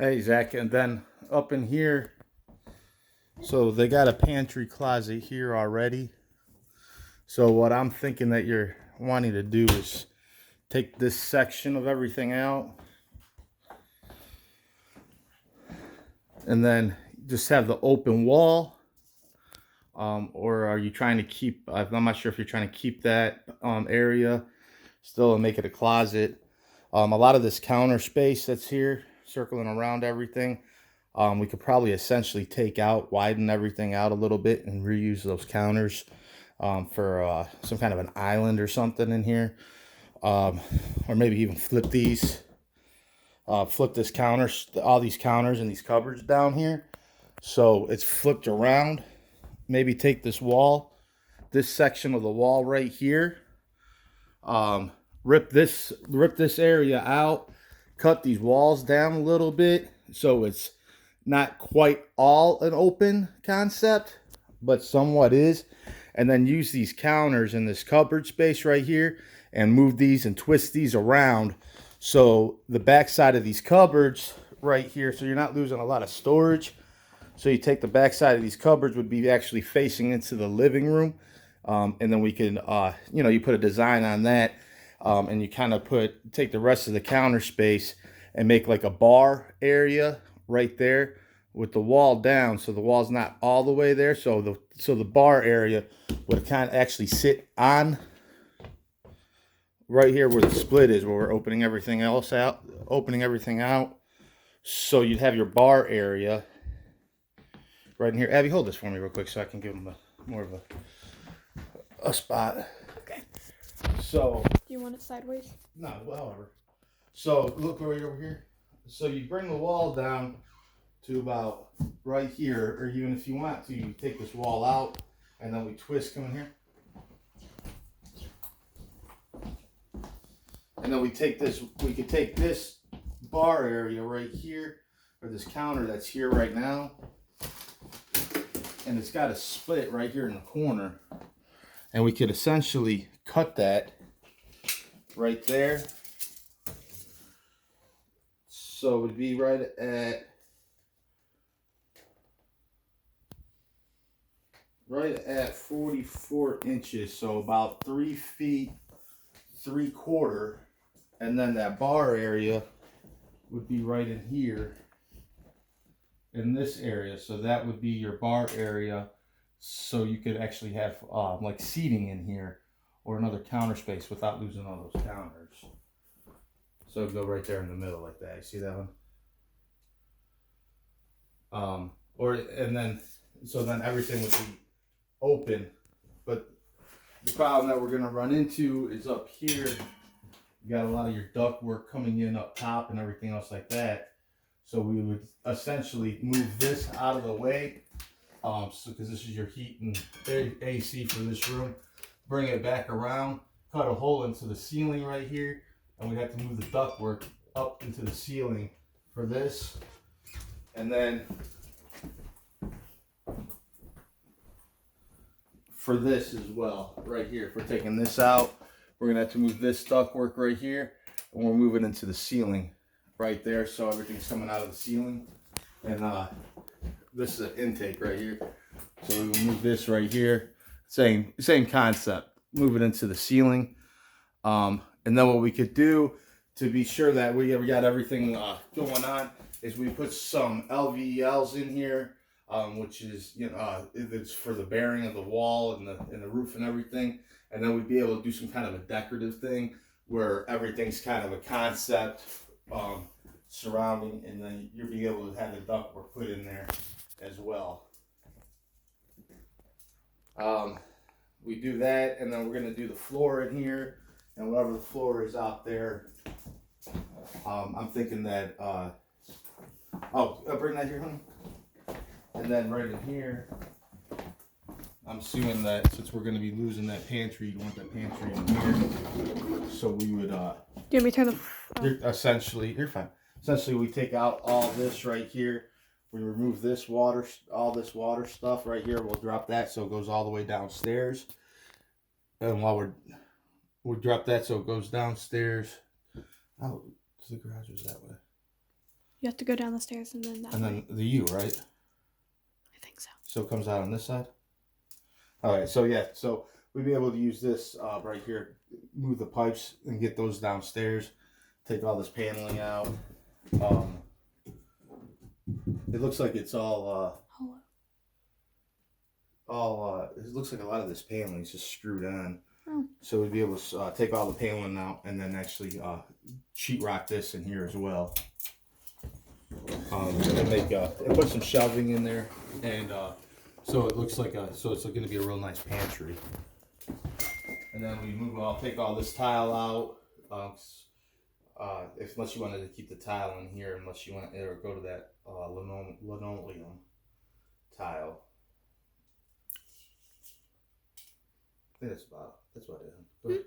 Hey, Zach, and then up in here, so they got a pantry closet here already. So what I'm thinking that you're wanting to do is take this section of everything out and then just have the open wall. Or are you trying to keep, I'm not sure if you're trying to keep that area still and make it a closet. A lot of this counter space that's here circling around everything, we could probably essentially take out, widen everything out a little bit and reuse those counters for some kind of an island or something in here. Or maybe even flip these, flip this counters, all these counters and these cupboards down here. So it's flipped around. Maybe take this wall, this section of the wall right here, rip this area out, cut these walls down a little bit so it's not quite all an open concept, but somewhat is. And then use these counters in this cupboard space right here and move these and twist these around. So the back side of these cupboards right here, so you're not losing a lot of storage. So you take the back side of these cupboards would be actually facing into the living room. And then we can, you put a design on that. And you kind of take the rest of the counter space and make like a bar area right there with the wall down. So the wall's not all the way there. So the bar area would kind of actually sit on right here where the split is, where we're opening everything out. So you'd have your bar area right in here. Abby, hold this for me real quick so I can give them more of a spot. Okay. So. Do you want it sideways? No, however. So look right over here. So you bring the wall down to about right here, or even if you want to, you take this wall out and then we twist coming here. And then we could take this bar area right here, or this counter that's here right now, and it's got a split right here in the corner. And we could essentially cut that right there. So it would be right at 44 inches, so about 3 feet 3/4, and then that bar area would be right in here in this area. So that would be your bar area, so you could actually have like seating in here or another counter space without losing all those counters. So go right there in the middle like that. You see that one? So then everything would be open. But the problem that we're gonna run into is up here. You got a lot of your duct work coming in up top and everything else like that. So we would essentially move this out of the way. Because this is your heat and AC for this room. Bring it back around, cut a hole into the ceiling right here, and we have to move the ductwork up into the ceiling for this. And then for this as well, right here, if we're taking this out, we're gonna have to move this ductwork right here, and we're moving into the ceiling right there, so everything's coming out of the ceiling. And this is an intake right here, so we will move this right here. Same concept. Move it into the ceiling. And then what we could do to be sure that we got everything going on is we put some LVLs in here, which is it's for the bearing of the wall and the roof and everything. And then we'd be able to do some kind of a decorative thing where everything's kind of a concept surrounding, and then you'll be able to have the ductwork put in there as well. We do that, and then we're gonna do the floor in here, and whatever the floor is out there. I'm thinking that I'll bring that here, honey. And then right in here, I'm assuming that since we're gonna be losing that pantry, you want that pantry in here. So we would Do you want me to turn the you're fine. Essentially we take out all this right here. We remove this all this water stuff right here. We'll drop that so it goes all the way downstairs. And while we'll drop that so it goes downstairs. Oh, the garage was that way. You have to go down the stairs and then that And way. then the U, right? I think so. So it comes out on this side. All right, so yeah, so we'd be able to use this right here, move the pipes and get those downstairs, take all this paneling out. It looks like it's it looks like a lot of this paneling is just screwed on. Oh. So we'd be able to take all the paneling out and then actually sheetrock this in here as well. And make and put some shelving in there, and so it looks like so it's going to be a real nice pantry. And then we I'll take all this tile out, unless you wanted to keep the tile in here, unless you want or go to that linoleum tile. I think that's about it. Go ahead.